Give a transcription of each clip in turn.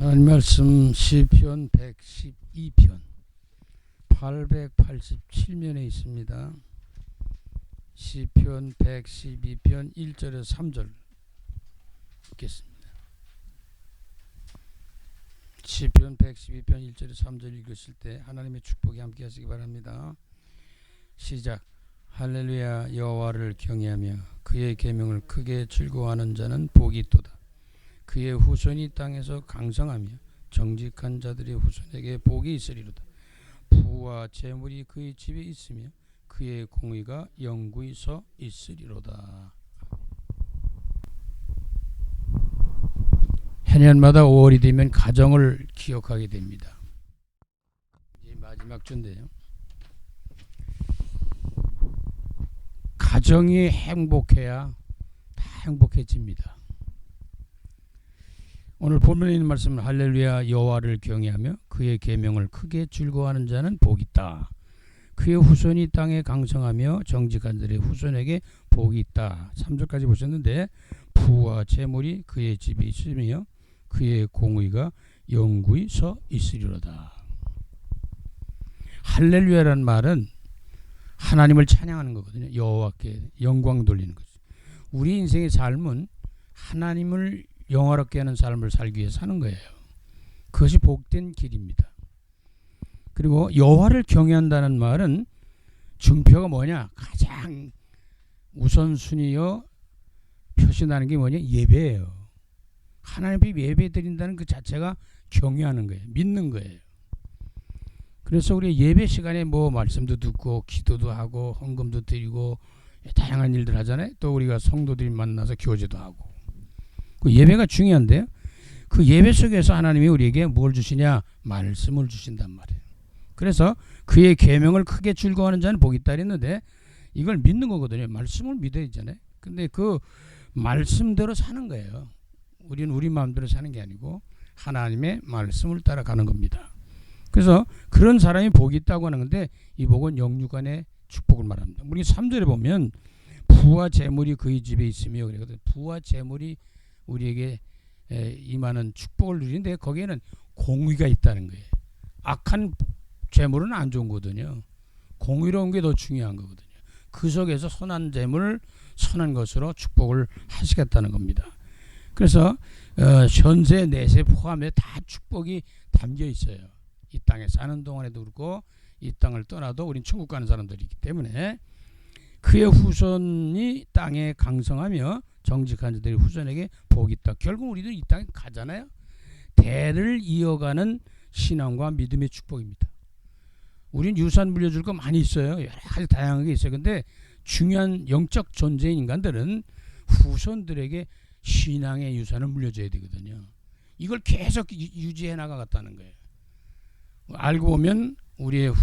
하나님 말씀 시편 112편 887면에 있습니다. 시편 112편 1절에서 3절 읽겠습니다. 시편 112편 1절에서 3절 읽으실 때 하나님의 축복이 함께 하시기 바랍니다. 시작. 할렐루야. 여호와를 경외하며 그의 계명을 크게 즐거워하는 자는 복이 있도다. 그의 후손이 땅에서 강성하며 정직한 자들의 후손에게 복이 있으리로다. 부와 재물이 그의 집에 있으며 그의 공의가 영구히 서 있으리로다. 해년마다 5월이 되면 가정을 기억하게 됩니다. 이제 마지막 주인데요. 가정이 행복해야 다 행복해집니다. 오늘 본문에 있는 말씀은 할렐루야 여호와를 경외하며 그의 계명을 크게 즐거워하는 자는 복이 있다. 그의 후손이 땅에 강성하며 정직한 자들의 후손에게 복이 있다. 3절까지 보셨는데 부와 재물이 그의 집에 있으며 그의 공의가 영구히 서 있으리로다. 할렐루야라는 말은 하나님을 찬양하는 거거든요. 여호와께 영광 돌리는 거죠. 우리 인생의 삶은 하나님을 영화롭게 하는 삶을 살기 위해 사는 거예요. 그것이 복된 길입니다. 그리고 여호와를 경외한다는 말은 증표가 뭐냐? 가장 우선순위여 표시나는 게 뭐냐? 예배예요. 하나님 앞에 예배 드린다는 그 자체가 경외하는 거예요. 믿는 거예요. 그래서 우리 예배 시간에 뭐 말씀도 듣고 기도도 하고 헌금도 드리고 다양한 일들 하잖아요. 또 우리가 성도들이 만나서 교제도 하고. 그 예배가 중요한데요. 그 예배 속에서 하나님이 우리에게 뭘 주시냐? 말씀을 주신단 말이에요. 그래서 그의 계명을 크게 즐거워하는 자는 복이 있다 했는데 이걸 믿는 거거든요. 말씀을 믿어야 되잖아요. 근데 그 말씀대로 사는 거예요. 우리는 우리 마음대로 사는 게 아니고 하나님의 말씀을 따라가는 겁니다. 그래서 그런 사람이 복이 있다고 하는 건데 이 복은 영육간의 축복을 말합니다. 우리 3절에 보면 부와 재물이 그의 집에 있으며 그러거든요. 부와 재물이 우리에게 임하는 축복을 누리는데 거기에는 공의가 있다는 거예요. 악한 재물은 안 좋은 거거든요. 공의로운 게 더 중요한 거거든요. 그 속에서 선한 재물을 선한 것으로 축복을 하시겠다는 겁니다. 그래서 현세 내세 포함해 다 축복이 담겨 있어요. 이 땅에 사는 동안에도 그렇고 이 땅을 떠나도 우린 천국 가는 사람들이기 때문에 그의 후손이 땅에 강성하며 정직한 자들의 후손에게 복이 있다. 결국 우리도 이 땅에 가잖아요. 대를 이어가는 신앙과 믿음의 축복입니다. 우린 유산 물려줄 거 많이 있어요. 여러 가지 다양한 게 있어요. 근데 중요한 영적 존재인 인간들은 후손들에게 신앙의 유산을 물려줘야 되거든요. 이걸 계속 유지해 나가겠다는 거예요. 알고 보면 우리의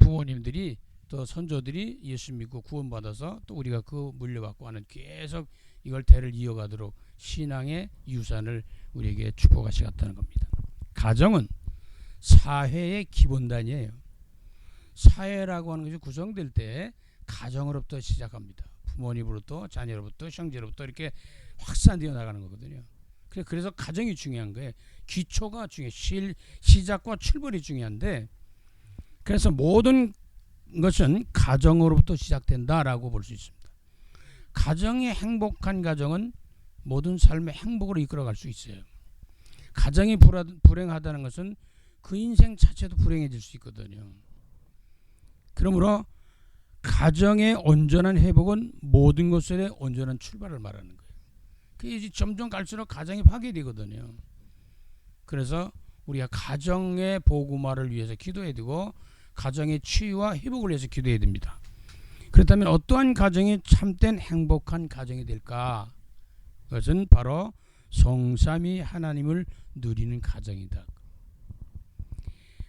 부모님들이 또 선조들이 예수 믿고 구원받아서 또 우리가 그 물려받고 하는 계속 이걸 대를 이어가도록 신앙의 유산을 우리에게 축복하시겠다는 겁니다. 가정은 사회의 기본단이에요. 사회라고 하는 것이 구성될 때 가정으로부터 시작합니다. 부모님으로부터 자녀로부터 형제로부터 이렇게 확산되어 나가는 거거든요. 그래서 가정이 중요한 거예요. 기초가 중요해요. 시작과 출발이 중요한데 그래서 모든 것은 가정으로부터 시작된다라고 볼 수 있습니다. 가정이 행복한 가정은 모든 삶의 행복으로 이끌어갈 수 있어요. 가정이 불행하다는 것은 그 인생 자체도 불행해질 수 있거든요. 그러므로 가정의 온전한 회복은 모든 것의 온전한 출발을 말하는 거예요. 그게 점점 갈수록 가정이 파괴되거든요. 그래서 우리가 가정의 복음화를 위해서 기도해야 되고 가정의 치유와 회복을 위해서 기도해야 됩니다. 그렇다면 어떠한 가정이 참된 행복한 가정이 될까? 그것은 바로 성삼위 하나님을 누리는 가정이다.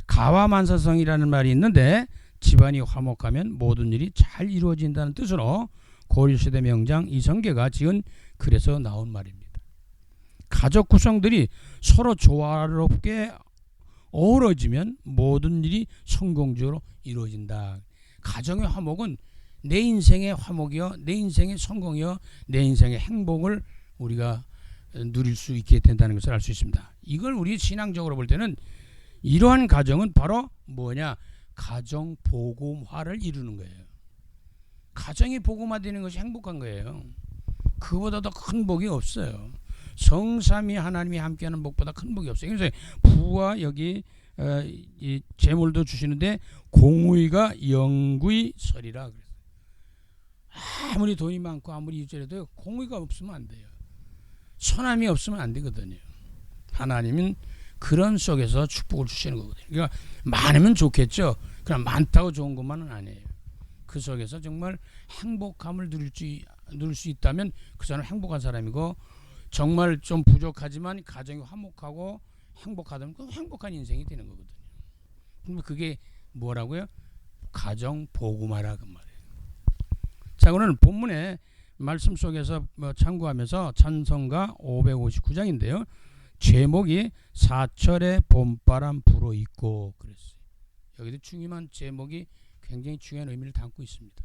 가와만사성이라는 말이 있는데 집안이 화목하면 모든 일이 잘 이루어진다는 뜻으로 고려시대 명장 이성계가 지은 글에서 나온 말입니다. 가족 구성들이 서로 조화롭게 어우러지면 모든 일이 성공적으로 이루어진다. 가정의 화목은 내 인생의 화목이요, 내 인생의 성공이요, 내 인생의 행복을 우리가 누릴 수 있게 된다는 것을 알 수 있습니다. 이걸 우리 신앙적으로 볼 때는 이러한 가정은 바로 뭐냐? 가정 복음화를 이루는 거예요. 가정이 복음화되는 것이 행복한 거예요. 그보다 더 큰 복이 없어요. 성삼위 하나님이 함께하는 복보다 큰 복이 없어요. 그래서 부와 여기 이 재물도 주시는데 공의가 영구히 서리라 그래서 아무리 돈이 많고 아무리 유죄라도 공의가 없으면 안 돼요. 선함이 없으면 안 되거든요. 하나님은 그런 속에서 축복을 주시는 거거든요. 그러니까 많으면 좋겠죠. 그러나 많다고 좋은 것만은 아니에요. 그 속에서 정말 행복함을 누릴 수 있다면 그 사람은 행복한 사람이고, 정말 좀 부족하지만 가정이 화목하고 행복하다면 그 행복한 인생이 되는 거거든요. 그럼 그게 뭐라고요? 가정 복음화라 그 말이에요. 자, 오늘 본문의 말씀 속에서 참고하면서 찬송가 559장인데요. 제목이 사철의 봄바람 불어있고 그랬어요. 여기도 중요한 제목이 굉장히 중요한 의미를 담고 있습니다.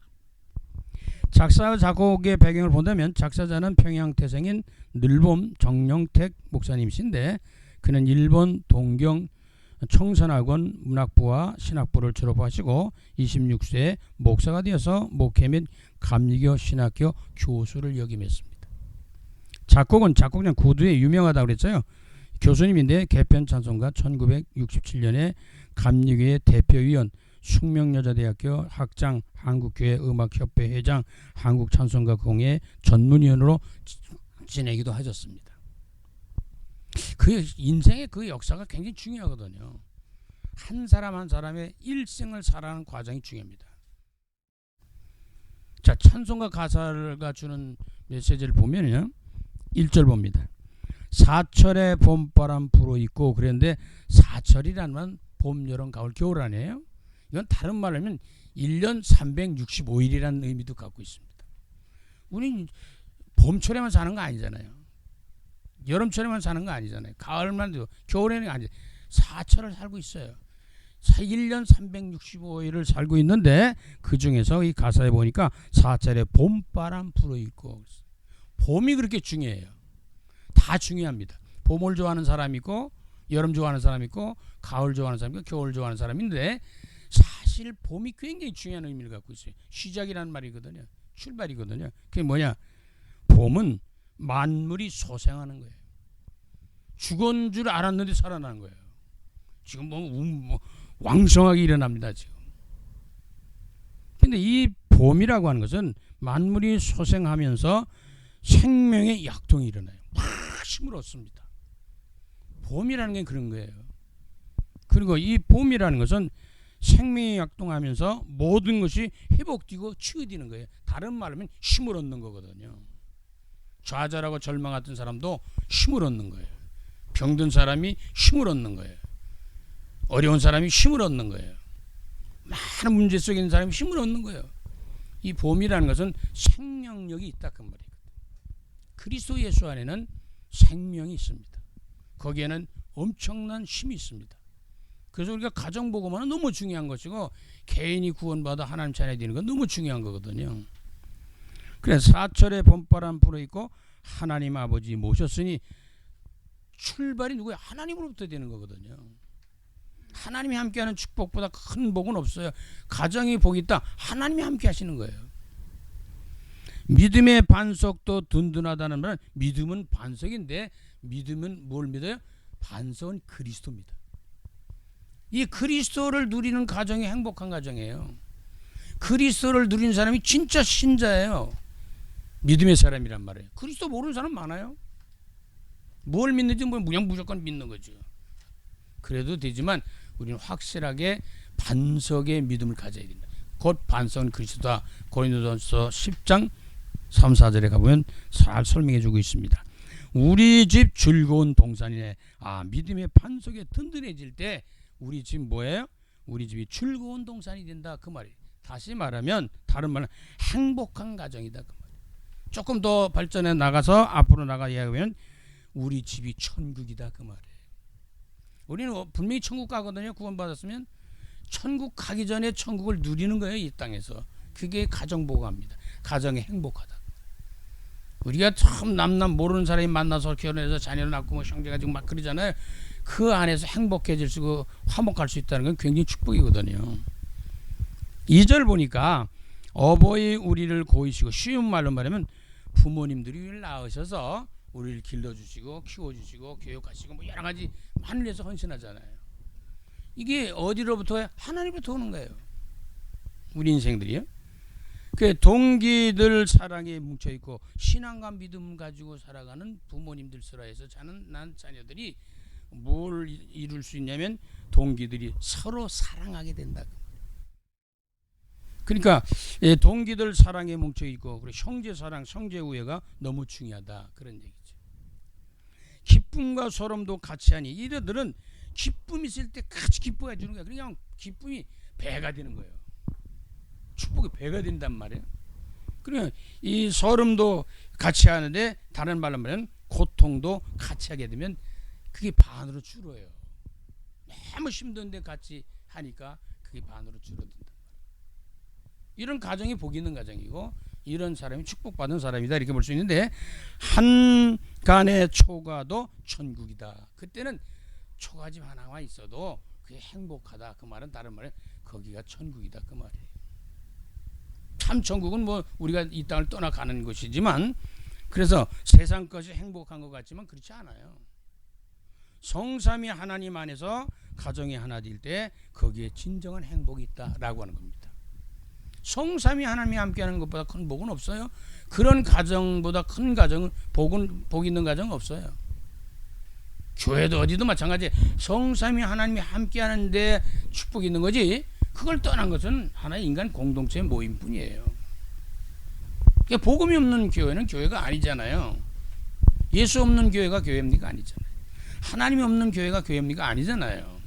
작사 작곡의 배경을 본다면 작사자는 평양 태생인 늘봄 정영택 목사님이신데, 그는 일본 동경 청산학원 문학부와 신학부를 졸업하시고 26세에 목사가 되어서 목회 및 감리교 신학교 교수를 역임했습니다. 작곡은 작곡장 구두에 유명하다고 그랬어요. 교수님인데 개편 찬송가 1967년에 감리교의 대표위원, 숙명여자대학교 학장, 한국교회 음악협회 회장, 한국찬송가공회 전문위원으로 지내기도 하셨습니다. 그 인생의 그 역사가 굉장히 중요하거든요. 한 사람 한 사람의 일생을 살아가는 과정이 중요합니다. 자, 찬송가 가사가 주는 메시지를 보면요, 1절 봅니다. 사철의 봄바람 불어있고 그랬는데, 사철이라는 건 봄, 여름, 가을, 겨울 아니에요? 이건 다른 말로 하면 1년 365일이라는 의미도 갖고 있습니다. 우리는 봄철에만 사는 거 아니잖아요. 여름철에만 사는 거 아니잖아요. 가을만, 겨울에는 아니잖아요. 사철을 살고 있어요. 1년 365일을 살고 있는데, 그 중에서 이 가사에 보니까 사철에 봄바람 불어있고, 봄이 그렇게 중요해요. 다 중요합니다. 봄을 좋아하는 사람이 있고, 여름 좋아하는 사람이 있고, 가을 좋아하는 사람이 있고, 겨울 좋아하는 사람인데, 사실 봄이 굉장히 중요한 의미를 갖고 있어요. 시작이라는 말이거든요. 출발이거든요. 그게 뭐냐? 봄은 만물이 소생하는 거예요. 죽은 줄 알았는데 살아나는 거예요. 지금 뭐 왕성하게 일어납니다, 지금. 근데 이 봄이라고 하는 것은 만물이 소생하면서 생명의 약동이 일어나요. 막 힘을 얻습니다. 봄이라는 게 그런 거예요. 그리고 이 봄이라는 것은 생명이 약동하면서 모든 것이 회복되고 치유되는 거예요. 다른 말로 하면 힘을 얻는 거거든요. 좌절하고 절망했던 사람도 힘을 얻는 거예요. 병든 사람이 힘을 얻는 거예요. 어려운 사람이 힘을 얻는 거예요. 많은 문제 속에 있는 사람이 힘을 얻는 거예요. 이 봄이라는 것은 생명력이 있다 그 말이거든요. 그리스도 예수 안에는 생명이 있습니다. 거기에는 엄청난 힘이 있습니다. 그래서 우리가 가정복음화는 너무 중요한 것이고, 개인이 구원받아 하나님 자녀가 되는 건 너무 중요한 거거든요. 그래서 사철의 봄바람 불어있고 하나님 아버지 모셨으니, 출발이 누구야? 하나님으로부터 되는 거거든요. 하나님이 함께하는 축복보다 큰 복은 없어요. 가정이 복이 있다, 하나님이 함께 하시는 거예요. 믿음의 반석도 든든하다는 말은, 믿음은 반석인데, 믿음은 뭘 믿어요? 반석은 그리스도입니다. 이 그리스도를 누리는 가정이 행복한 가정이에요. 그리스도를 누리는 사람이 진짜 신자예요. 믿음의 사람이란 말이에요. 그리스도 모르는 사람 많아요. 뭘 믿는지 그냥 무조건 믿는 거죠. 그래도 되지만 우리는 확실하게 반석의 믿음을 가져야 된다. 곧 반석은 그리스도다. 고린도전서 10장 3, 4절에 가보면 잘 설명해 주고 있습니다. 우리 집 즐거운 동산이네. 믿음의 반석에 든든해질 때 우리 집 뭐예요? 우리 집이 즐거운 동산이 된다 그 말이에요. 다시 말하면, 다른 말은 행복한 가정이다 그 말이에요. 조금 더 발전해 나가서 앞으로 나가 이야기하면 우리 집이 천국이다 그 말이에요. 우리는 분명히 천국 가거든요. 구원받았으면 천국 가기 전에 천국을 누리는 거예요, 이 땅에서. 그게 가정복합니다. 가정이 행복하다. 우리가 참 남남 모르는 사람이 만나서 결혼해서 자녀를 낳고 뭐 형제 가지고 막 그러잖아요. 그 안에서 행복해질 수 있고 화목할 수 있다는 건 굉장히 축복이거든요. 2절 보니까 어버이 우리를 고이시고, 쉬운 말로 말하면 부모님들이 우리를 낳으셔서 우리를 길러주시고 키워주시고 교육하시고 뭐 여러 가지 하늘에서 헌신하잖아요. 이게 어디로부터? 하나님부터 오는 거예요. 우리 인생들이요. 그 동기들 사랑에 뭉쳐 있고 신앙과 믿음 가지고 살아가는 부모님들 슬하에서 난 자녀들이 뭘 이룰 수 있냐면 동기들이 서로 사랑하게 된다. 그러니까 동기들 사랑에 뭉쳐 있고, 그리고 형제 사랑, 형제 우애가 너무 중요하다, 그런 얘기죠. 기쁨과 소름도 같이 하니, 이들은 기쁨이 있을 때 같이 기뻐해 주는 거야. 그냥 기쁨이 배가 되는 거예요. 축복이 배가 된단 말이에요. 그러면 이 소름도 같이 하는데, 다른 말로 말하면 고통도 같이 하게 되면 그게 반으로 줄어요. 너무 힘든데 같이 하니까 그게 반으로 줄어든다. 이런 가정이 복 있는 가정이고, 이런 사람이 축복받은 사람이다, 이렇게 볼 수 있는데, 한간의 초가도 천국이다. 그때는 초가집 하나만 있어도 그게 행복하다. 그 말은 다른 말은 거기가 천국이다, 그 말이에요. 참 천국은 뭐 우리가 이 땅을 떠나가는 것이지만, 그래서 세상 것이 행복한 것 같지만 그렇지 않아요. 성삼위 하나님 안에서 가정이 하나 될 때 거기에 진정한 행복이 있다라고 하는 겁니다. 성삼위 하나님이 함께하는 것보다 큰 복은 없어요. 그런 가정보다 큰 가정은 복 있는 가정은 없어요. 교회도 어디도 마찬가지. 성삼위 하나님이 함께하는데 축복이 있는 거지, 그걸 떠난 것은 하나의 인간 공동체 모임뿐이에요. 그러니까 복음이 없는 교회는 교회가 아니잖아요. 예수 없는 교회가 교회입니까? 아니잖아요. 하나님이 없는 교회가 교회입니까? 아니잖아요.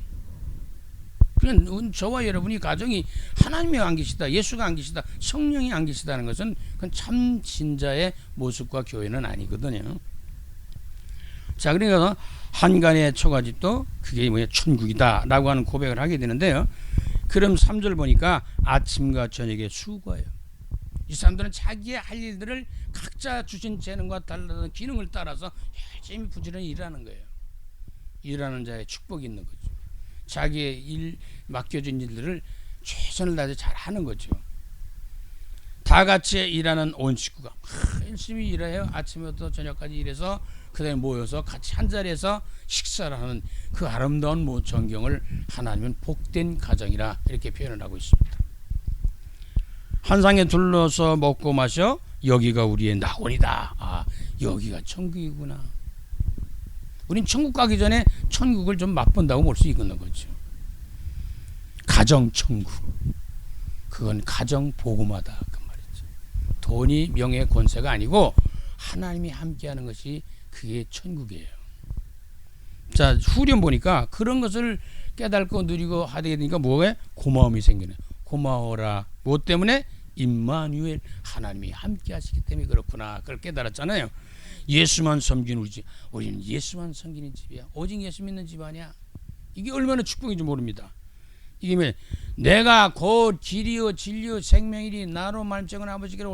그냥 저와 여러분이 가정이 하나님이 안 계시다, 예수가 안 계시다, 성령이 안 계시다는 것은 그건 참 진자의 모습과 교회는 아니거든요. 자, 그러니까 한간의 초가집도 그게 뭐야, 천국이다 라고 하는 고백을 하게 되는데요. 그럼 3절 보니까 아침과 저녁에 수고해요. 이 사람들은 자기의 할 일들을 각자 주신 재능과 달라는 기능을 따라서 열심히 부지런히 일하는 거예요. 일하는 자의 축복이 있는 거죠. 자기의 일, 맡겨진 일들을 최선을 다해서 잘 하는 거죠. 다 같이 일하는 온 식구가 열심히 일해요. 아침부터 저녁까지 일해서 그 다음에 모여서 같이 한 자리에서 식사를 하는 그 아름다운 전경을 하나님은 복된 가정이라 이렇게 표현을 하고 있습니다. 한 상에 둘러서 먹고 마셔 여기가 우리의 낙원이다. 아, 여기가 천국이구나. 우린 천국 가기 전에 천국을 좀 맛본다고 볼 수 있는 거죠. 가정 천국. 그건 가정 복음화다, 그 말이죠. 돈이 명예 권세가 아니고 하나님이 함께하는 것이 그게 천국이에요. 자, 후렴 보니까 그런 것을 깨닫고 누리고 하게 되니까 뭐에 고마움이 생기네. 고마워라. 무엇 때문에? 임마누엘, 하나님이 함께 하시기 때문에 그렇구나. 그걸 깨달았잖아요. 예수만 섬기는 우리 집, 우리는 예수만 섬기는 집이야. 오직 예수 믿는 집 아니야. 이게 얼마나 축복인지 모릅니다. 이게 왜 내가 곧 길이요 진리요 생명이니 나로 말미암아 아버지께로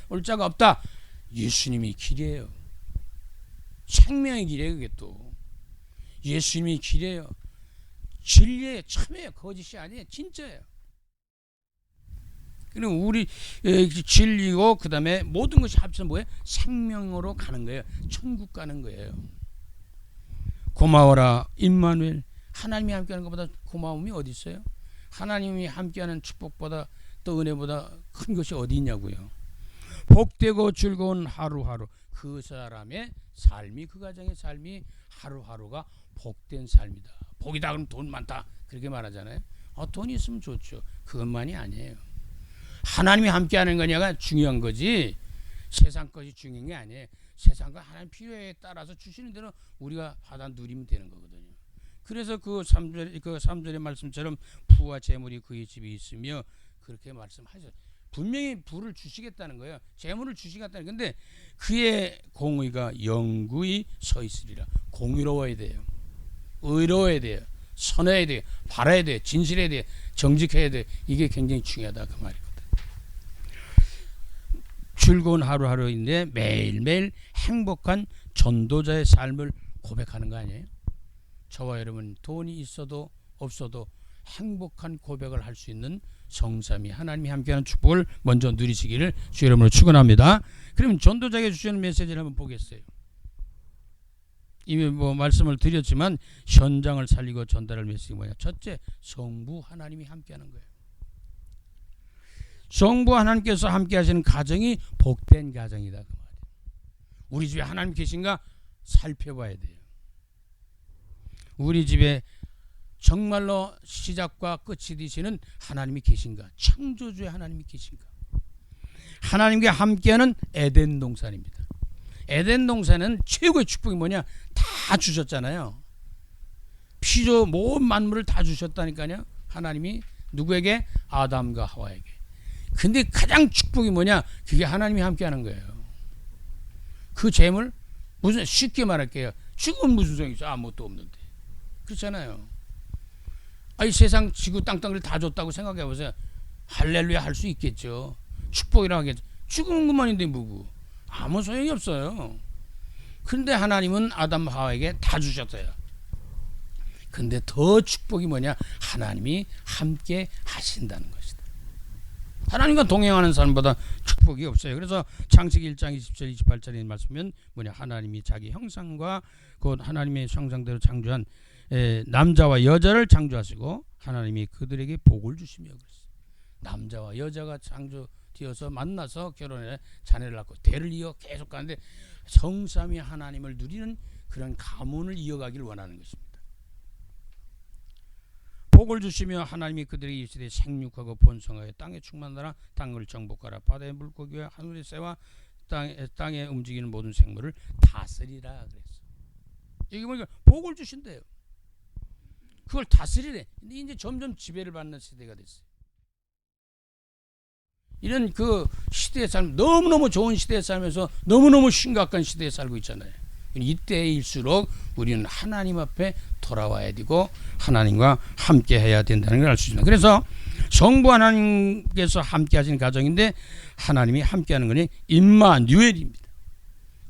올 자가 없다. 예수님이 길이에요. 생명의 길이에요. 그게 또 예수님이 길이에요. 진리예요. 참이에요. 거짓이 아니에요. 진짜예요. 그리고 우리 진리고 그 다음에 모든 것이 합쳐서 뭐예요? 생명으로 가는 거예요. 천국 가는 거예요. 고마워라 임마누엘. 하나님이 함께하는 것보다 고마움이 어디 있어요? 하나님이 함께하는 축복보다 또 은혜보다 큰 것이 어디 있냐고요. 복되고 즐거운 하루하루. 그 사람의 삶이, 그 가정의 삶이 하루하루가 복된 삶이다. 복이다 그러면 돈 많다 그렇게 말하잖아요. 돈이 있으면 좋죠. 그것만이 아니에요. 하나님이 함께하는 거냐가 중요한 거지 세상 것이 중요한 게 아니에요. 세상과 하나님 필요에 따라서 주시는 대로 우리가 받아 누리면 되는 거거든요. 그래서 그 3절의 말씀처럼 부와 재물이 그의 집에 있으며 그렇게 말씀하죠. 분명히 부를 주시겠다는 거예요. 재물을 주시겠다는 건데 그의 공의가 영구히 서 있으리라. 공의로워야 돼요. 의로워야 돼요. 선해야 돼요. 바라야 돼요. 진실해야 돼요. 정직해야 돼요. 이게 굉장히 중요하다 그 말이거든요. 즐거운 하루하루인데 매일매일 행복한 전도자의 삶을 고백하는 거 아니에요? 저와 여러분 돈이 있어도 없어도 행복한 고백을 할 수 있는 성삼위 하나님이 함께하는 축복을 먼저 누리시기를 주 이름으로 축원합니다. 그럼 전도자에게 주시는 메시지를 한번 보겠어요. 이미 말씀을 드렸지만 현장을 살리고 전달할 메시지가 뭐냐? 첫째, 성부 하나님이 함께하는 거예요. 성부 하나님께서 함께하시는 가정이 복된 가정이다 그 말이에요. 우리 집에 하나님 계신가 살펴봐야 돼요. 우리 집에 정말로 시작과 끝이 되시는 하나님이 계신가? 창조주의 하나님이 계신가? 하나님과 함께하는 에덴 동산입니다. 에덴 동산은 최고의 축복이 뭐냐? 다 주셨잖아요. 피조 모든 만물을 다 주셨다니까요. 하나님이 누구에게? 아담과 하와에게. 근데 가장 축복이 뭐냐? 그게 하나님이 함께하는 거예요. 그 재물 무슨 쉽게 말할게요. 죽으면 무슨 소용이 있어? 아무것도 없는데. 그렇잖아요. 이 세상 지구 땅덩이를 다 줬다고 생각해 보세요. 할렐루야 할 수 있겠죠. 축복이라고 하겠죠. 죽은 것만인데 뭐고 아무 소용이 없어요. 근데 하나님은 아담 하와에게 다 주셨어요. 근데 더 축복이 뭐냐? 하나님이 함께 하신다는 것이다. 하나님과 동행하는 사람보다 축복이 없어요. 그래서 창세기 1장 20절 28절에 말씀은 뭐냐? 하나님이 자기 형상과 곧 하나님의 형상대로 창조한 남자와 여자를 창조하시고 하나님이 그들에게 복을 주시며 그랬어요. 남자와 여자가 창조되어서 만나서 결혼해 자녀를 낳고 대를 이어 계속 가는데 성삼위 하나님을 누리는 그런 가문을 이어가길 원하는 것입니다. 복을 주시며 하나님이 그들에게 이르시되 생육하고 번성하여 땅에 충만하라 땅을 정복하라 바다의 물고기와 하늘의 새와 땅에 움직이는 모든 생물을 다스리라 그랬어. 이게 뭐니까 복을 주신대요. 그걸 다스리래. 근데 이제 점점 지배를 받는 시대가 됐어요. 이런 그 시대에 살면 너무너무 좋은 시대에 살면서 너무너무 심각한 시대에 살고 있잖아요. 이때일수록 우리는 하나님 앞에 돌아와야 되고 하나님과 함께 해야 된다는 걸 알 수 있습니다. 그래서 성부 하나님께서 함께 하신 가정인데 하나님이 함께 하는 것이 임마누엘입니다.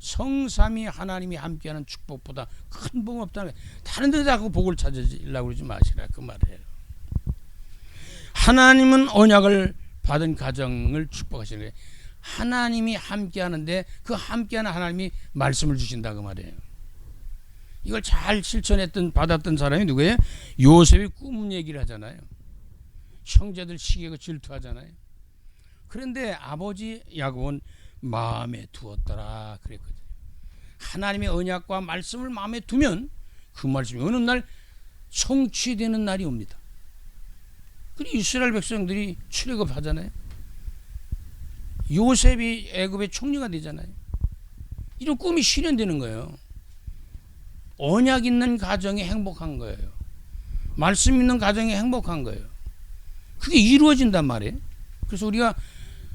성삼위 하나님이 함께하는 축복보다 큰 복 없다는 거예요. 다른 데 자꾸 복을 찾으려고 그러지 마시라 그 말이에요. 하나님은 언약을 받은 가정을 축복하시는 거예요. 하나님이 함께하는데 그 함께하는 하나님이 말씀을 주신다 그 말이에요. 이걸 잘 실천했던 받았던 사람이 누구예요? 요셉이 꿈 얘기를 하잖아요. 형제들 시기하고 질투하잖아요. 그런데 아버지 야곱은 마음에 두었더라 그랬거든요. 하나님의 언약과 말씀을 마음에 두면 그 말씀이 어느 날 성취되는 날이 옵니다. 그리고 이스라엘 백성들이 출애굽하잖아요. 요셉이 애굽의 총리가 되잖아요. 이런 꿈이 실현되는 거예요. 언약 있는 가정이 행복한 거예요. 말씀 있는 가정이 행복한 거예요. 그게 이루어진단 말이에요. 그래서 우리가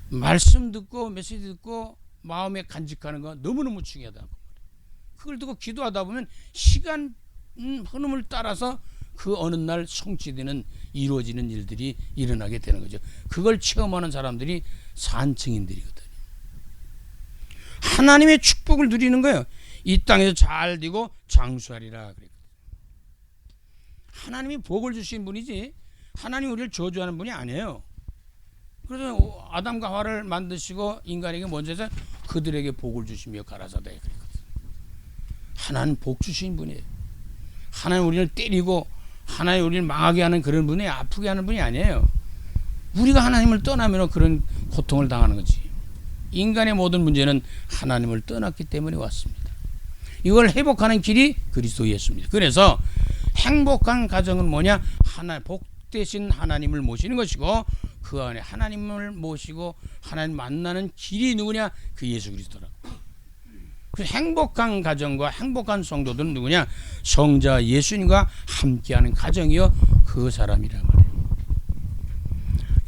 말씀 듣고 메시지 듣고 마음에 간직하는 거 너무너무 중요하다고. 그걸 듣고 기도하다 보면 시간 흐름을 따라서 그 어느 날 성취되는 이루어지는 일들이 일어나게 되는 거죠. 그걸 체험하는 사람들이 산증인들이거든요. 하나님의 축복을 누리는 거예요. 이 땅에서 잘 되고 장수하리라 그랬거든요. 하나님이 복을 주신 분이지 하나님 우리를 저주하는 분이 아니에요. 그래서 아담과 하와를 만드시고 인간에게 먼저 해서 그들에게 복을 주시며 가라사대 그랬거든요. 하나님 복 주신 분이에요. 하나님 우리를 때리고 하나님 우리를 망하게 하는 그런 분이 아프게 하는 분이 아니에요. 우리가 하나님을 떠나면 그런 고통을 당하는 거지. 인간의 모든 문제는 하나님을 떠났기 때문에 왔습니다. 이걸 회복하는 길이 그리스도 예수입니다. 그래서 행복한 가정은 뭐냐? 복되신 하나님을 모시는 것이고 그 안에 하나님을 모시고 하나님 만나는 길이 누구냐? 그 예수 그리스도라고. 그 행복한 가정과 행복한 성도들은 누구냐? 성자 예수님과 함께하는 가정이요 그 사람이란 말이에요.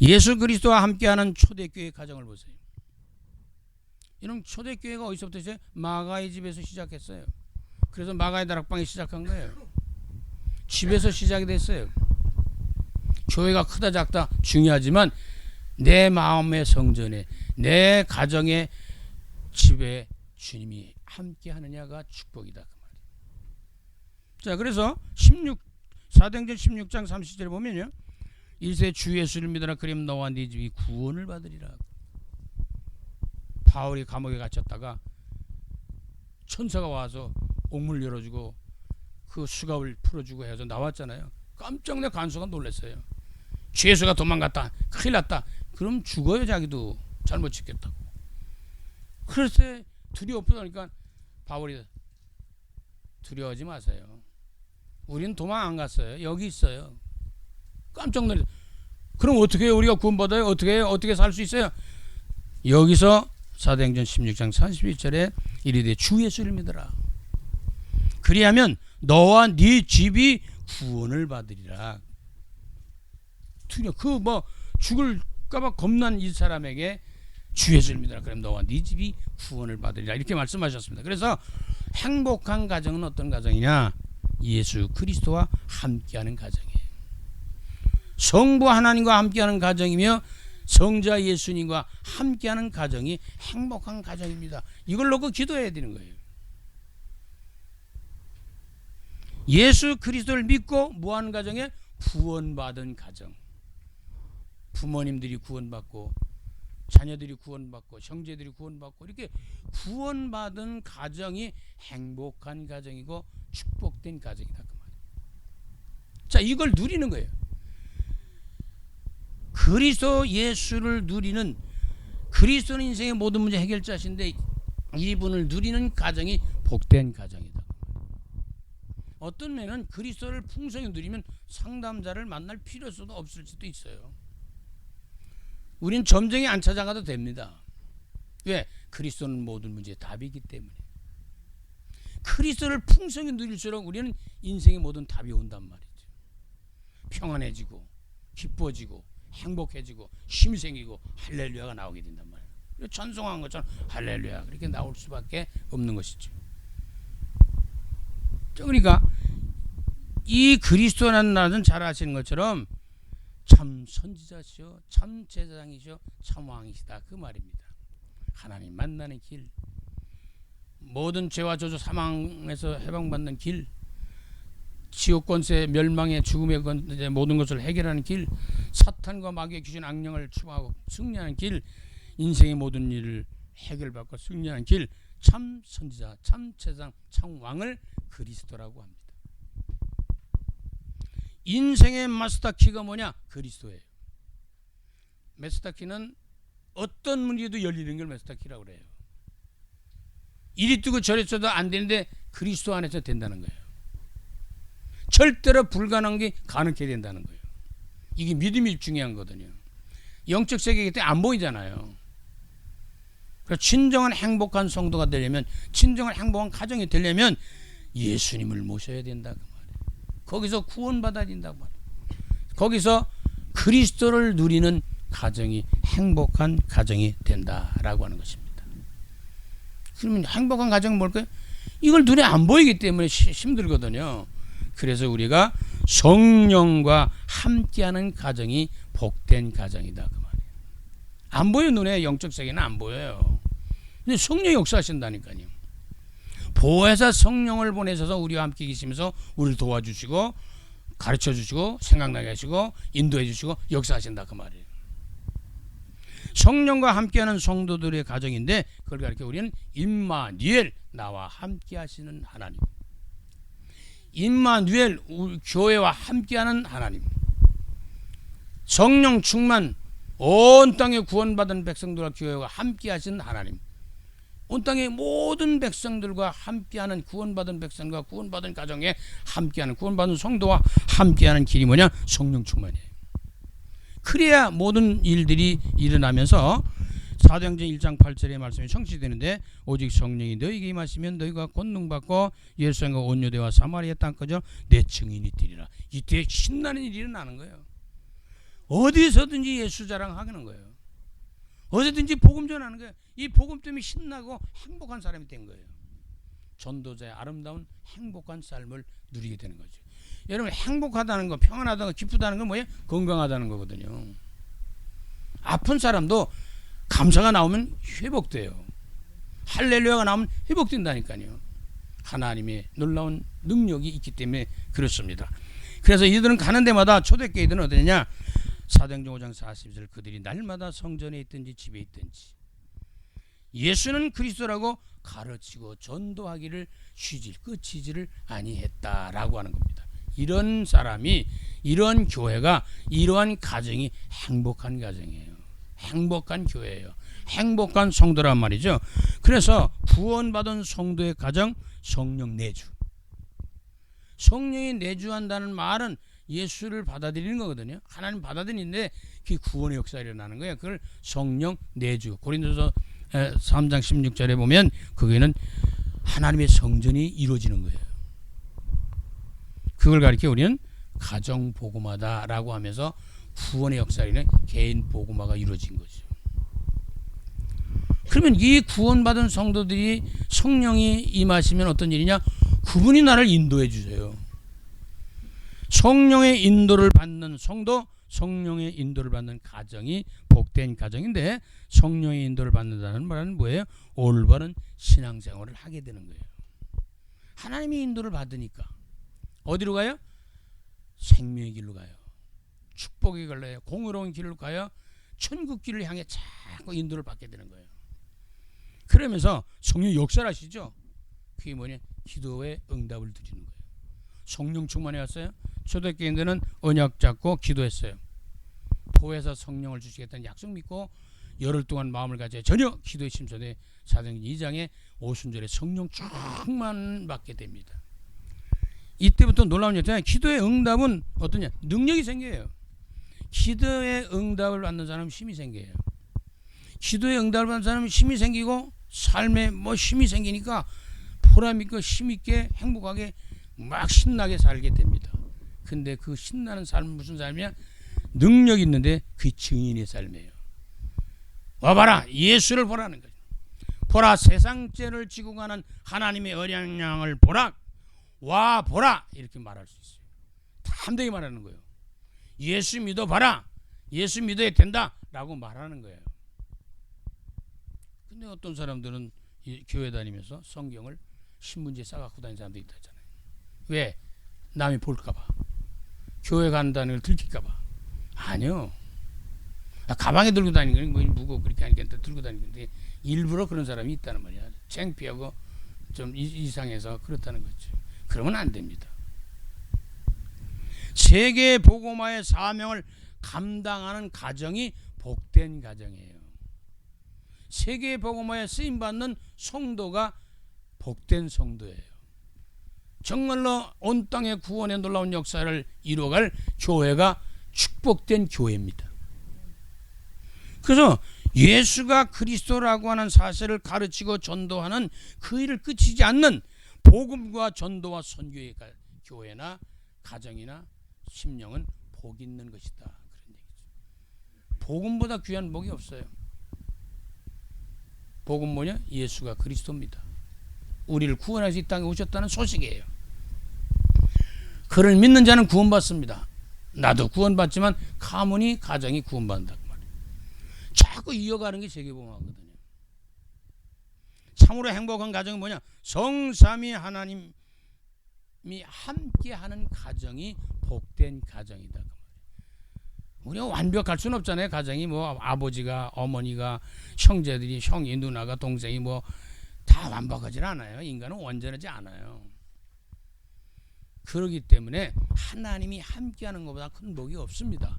예수 그리스도와 함께하는 초대교회 가정을 보세요. 이런 초대교회가 어디서부터 있어요? 마가의 집에서 시작했어요. 그래서 마가의 다락방이 시작한 거예요. 집에서 시작이 됐어요. 교회가 크다 작다 중요하지만 내 마음의 성전에, 내 가정의 집에 주님이 함께 하느냐가 축복이다 그 말이에요. 자, 그래서 사도행전 16장 30절에 보면요, 일세 주 예수를 믿으라 그리면 너와 네 집이 구원을 받으리라. 바울이 감옥에 갇혔다가 천사가 와서 옥문을 열어주고 그 수갑을 풀어주고 해서 나왔잖아요. 깜짝 내 간수가 놀랐어요. 주 예수가 도망갔다, 큰일 났다. 그럼 죽어요. 자기도 잘못 짓겠다고. 그래서 두려워하니까 바울이 두려워하지 마세요. 우리는 도망 안 갔어요. 여기 있어요. 깜짝 놀랐어요. 그럼 어떻게 해요? 우리가 구원받아요? 어떻게 해요? 어떻게 살 수 있어요? 여기서 사도행전 16장 31절에 이르되 주 예수를 믿어라. 그리하면 너와 네 집이 구원을 받으리라. 죽을까봐 겁난 이 사람에게 주 예수를 믿어라. 그럼 너와 네 집이 구원을 받으리라. 이렇게 말씀하셨습니다. 그래서 행복한 가정은 어떤 가정이냐? 예수 그리스도와 함께하는 가정이에요. 성부 하나님과 함께하는 가정이며 성자 예수님과 함께하는 가정이 행복한 가정입니다. 이걸 놓고 기도해야 되는 거예요. 예수 그리스도를 믿고 뭐하는 가정에? 구원받은 가정. 부모님들이 구원받고 자녀들이 구원받고 형제들이 구원받고 이렇게 구원받은 가정이 행복한 가정이고 축복된 가정이다 그 말이에요. 자, 이걸 누리는 거예요. 그리스도 예수를 누리는, 그리스도는 인생의 모든 문제 해결자신데 이분을 누리는 가정이 복된 가정이다. 어떤 면은 그리스도를 풍성히 누리면 상담자를 만날 필요도 없을 수도 있어요. 우린 점쟁이 안 찾아가도 됩니다. 왜? 그리스도는 모든 문제의 답이기 때문에. 그리스도를 풍성히 누릴수록 우리는 인생의 모든 답이 온단 말이죠. 평안해지고 기뻐지고 행복해지고 힘이 생기고 할렐루야가 나오게 된단 말이에요. 찬송한 것처럼 할렐루야 그렇게 나올 수밖에 없는 것이죠. 그러니까 이 그리스도라는 나라는 잘 아시는 것처럼 참 선지자시오, 참 제사장이시오, 참 왕이시다 그 말입니다. 하나님 만나는 길, 모든 죄와 저주 사망에서 해방받는 길, 지옥 권세 멸망의 죽음의 권세 모든 것을 해결하는 길, 사탄과 마귀의 귀신 악령을 추방하고 승리하는 길, 인생의 모든 일을 해결받고 승리하는 길, 참 선지자, 참 제사장, 참 왕을 그리스도라고 합니다. 인생의 마스터키가 뭐냐? 그리스도예요. 마스터키는 어떤 문제도 열리는 걸 마스터키라고 그래요. 이리 뜨고 저리 떠도 안 되는데 그리스도 안에서 된다는 거예요. 절대로 불가능한 게 가능하게 된다는 거예요. 이게 믿음이 중요한 거거든요. 영적 세계이기 때문에 안 보이잖아요. 그래서 진정한 행복한 성도가 되려면, 진정한 행복한 가정이 되려면 예수님을 모셔야 된다 그 말이에요. 거기서 구원받아야 된다고 말이에요. 거기서 그리스도를 누리는 가정이 행복한 가정이 된다라고 하는 것입니다. 그러면 행복한 가정은 뭘까요? 이걸 눈에 안 보이기 때문에 힘들거든요. 그래서 우리가 성령과 함께하는 가정이 복된 가정이다 그 말이에요. 안 보여, 눈에 영적 세계는 안 보여요. 근데 성령이 역사하신다니까요. 보혜사 성령을 보내셔서 우리와 함께 계시면서 우리를 도와주시고 가르쳐 주시고 생각나게 하시고 인도해 주시고 역사하신다 그 말이에요. 성령과 함께하는 성도들의 가정인데 그걸 가르쳐 우리는 임마누엘, 나와 함께 하시는 하나님. 임마누엘, 교회와 함께하는 하나님. 성령 충만, 온 땅에 구원받은 백성들과 교회와 함께 하신 하나님. 온 땅의 모든 백성들과 함께하는, 구원받은 백성과 구원받은 가정에 함께하는, 구원받은 성도와 함께하는 길이 뭐냐? 성령 충만이에요. 그래야 모든 일들이 일어나면서 사도행전 1장 8절의 말씀이 성취되는데, 오직 성령이 너희에게 임하시면 너희가 권능받고 예루살렘과 온 유대와 사마리아 땅까지 내 증인이 되리라. 이때 신나는 일이 일어나는 거예요. 어디서든지 예수 자랑하는 거예요. 어디든지 복음 전하는 거예요. 이 복음 때문에 신나고 행복한 사람이 된 거예요. 전도자의 아름다운 행복한 삶을 누리게 되는 거죠. 여러분, 행복하다는 거, 평안하다는 거, 기쁘다는 건 뭐예요? 건강하다는 거거든요. 아픈 사람도 감사가 나오면 회복돼요. 할렐루야가 나오면 회복된다니까요. 하나님의 놀라운 능력이 있기 때문에 그렇습니다. 그래서 이들은 가는 데마다 초대교회들은 어떠냐, 사도행전 5장 40절, 그들이 날마다 성전에 있든지 집에 있든지 예수는 그리스도라고 가르치고 전도하기를 끝이지를 아니했다라고 하는 겁니다. 이런 사람이, 이런 교회가, 이러한 가정이 행복한 가정이에요. 행복한 교회예요. 행복한 성도란 말이죠. 그래서 구원받은 성도의 가정, 성령 내주. 성령이 내주한다는 말은 예수를 받아들이는 거거든요. 하나님 받아들이는데 그 구원의 역사가 일어나는 거예요. 그걸 성령 내주. 고린도서 3장 16절에 보면 거기에는 하나님의 성전이 이루어지는 거예요. 그걸 가리켜 우리는 가정 복음화다라고 하면서 구원의 역사에는 개인 복음화가 이루어진 거죠. 그러면 이 구원받은 성도들이 성령이 임하시면 어떤 일이냐? 그분이 나를 인도해 주세요. 성령의 인도를 받는 성도, 성령의 인도를 받는 가정이 복된 가정인데, 성령의 인도를 받는다는 말은 뭐예요? 올바른 신앙생활을 하게 되는 거예요. 하나님의 인도를 받으니까 어디로 가요? 생명의 길로 가요. 축복의 길로 가요. 공의로운 길로 가요. 천국 길을 향해 자꾸 인도를 받게 되는 거예요. 그러면서 성령 역사를 하시죠. 그게 뭐냐? 기도의 응답을 드리는 거예요. 성령 충만해 왔어요. 초대교인들은 언약 잡고 기도했어요. 보혜사 성령을 주시겠다는 약속 믿고 열흘 동안 마음을 가져 전혀 기도에 심소돼 사도행전 2장에 오순절에 성령 충만 받게 됩니다. 이때부터 놀라운 일이잖아요. 기도의 응답은 어떠냐? 능력이 생겨요. 기도의 응답을 받는 사람은 힘이 생겨요. 기도의 응답을 받는 사람은 힘이 생기고 삶에 힘이 생기니까 보람있고 힘있게 행복하게 막 신나게 살게 됩니다. 근데 그 신나는 삶은 무슨 삶이야? 능력 있는데 그 증인의 삶이에요. 와봐라, 예수를 보라는 거죠. 보라, 세상죄를 지고 가는 하나님의 어린 양을 보라. 와 보라, 이렇게 말할 수 있어요. 담대히 말하는 거예요. 예수 믿어봐라, 예수 믿어야 된다 라고 말하는 거예요. 근데 어떤 사람들은 교회 다니면서 성경을 신문지에 싸갖고 다니는 사람도 있다잖아요. 왜? 남이 볼까봐, 교회 간다는 걸 들킬까봐. 아니요. 가방에 들고 다니는 건 무거워 그렇게 하니까 들고 다니는데 일부러 그런 사람이 있다는 말이야. 창피하고 좀 이상해서 그렇다는 거죠. 그러면 안 됩니다. 세계 복음화의 사명을 감당하는 가정이 복된 가정이에요. 세계 복음화에 쓰임 받는 성도가 복된 성도예요. 정말로 온 땅의 구원의 놀라운 역사를 이루어갈 교회가 축복된 교회입니다. 그래서 예수가 그리스도라고 하는 사실을 가르치고 전도하는 그 일을 끝이지 않는 복음과 전도와 선교의 교회나 가정이나 심령은 복 있는 것이다. 그런 얘기죠. 복음보다 귀한 복이 없어요. 복음 뭐냐? 예수가 그리스도입니다. 우리를 구원해서 이 땅에 오셨다는 소식이에요. 그를 믿는 자는 구원받습니다. 나도 구원받지만 가문이 가정이 구원받는다. 자꾸 이어가는 게 세계복음화거든요. 참으로 행복한 가정은 뭐냐? 성삼위 하나님이 함께하는 가정이 복된 가정이다. 우리가 완벽할 수는 없잖아요. 가정이 아버지가, 어머니가, 형제들이, 형이, 누나가, 동생이 다 완벽하지 않아요. 인간은 완전하지 않아요. 그렇기 때문에 하나님이 함께하는 것보다 큰 복이 없습니다.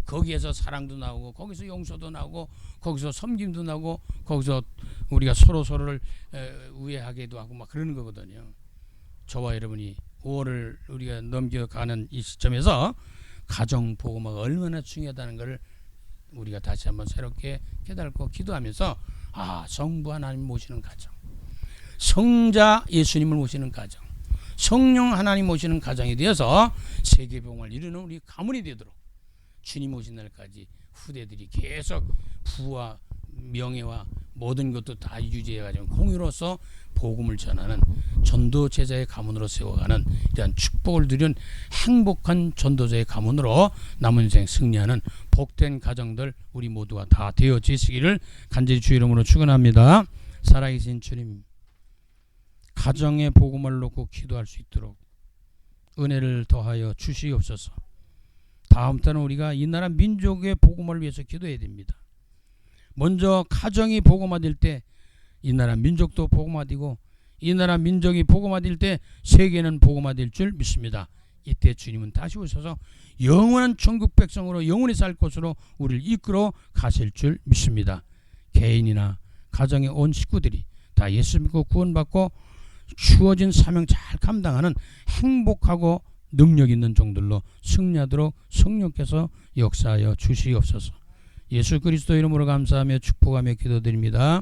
거기에서 사랑도 나오고, 거기서 용서도 나오고, 거기서 섬김도 나오고, 거기서 우리가 서로를 우애하게도 하고 막 그러는 거거든요. 저와 여러분이 5월을 우리가 넘겨가는 이 시점에서 가정 복음화가 얼마나 중요하다는 것을 우리가 다시 한번 새롭게 깨닫고 기도하면서, 성부 하나님 모시는 가정, 성자 예수님을 모시는 가정, 성령 하나님 모시는 가정이 되어서 세계복음을 이루는 우리 가문이 되도록 주님 오신 날까지 후대들이 계속 부와 명예와 모든 것도 다 유지해가지고 공유로서 복음을 전하는 전도 제자의 가문으로 세워가는 이러한 축복을 누린 행복한 전도자의 가문으로 남은 인생 승리하는 복된 가정들 우리 모두가 다 되어지시기를 간절히 주 이름으로 축원합니다. 살아계신 주님, 가정의 복음을 놓고 기도할 수 있도록 은혜를 더하여 주시옵소서. 다음 달은 우리가 이 나라 민족의 복음을 위해서 기도해야 됩니다. 먼저 가정이 복음화될 때 이 나라 민족도 복음화되고 이 나라 민족이 복음화될 때 세계는 복음화될 줄 믿습니다. 이때 주님은 다시 오셔서 영원한 천국 백성으로 영원히 살 곳으로 우리를 이끌어 가실 줄 믿습니다. 개인이나 가정의 온 식구들이 다 예수 믿고 구원받고 주어진 사명 잘 감당하는 행복하고 능력 있는 종들로 승리하도록 성령께서 역사하여 주시옵소서. 예수 그리스도 이름으로 감사하며 축복하며 기도드립니다.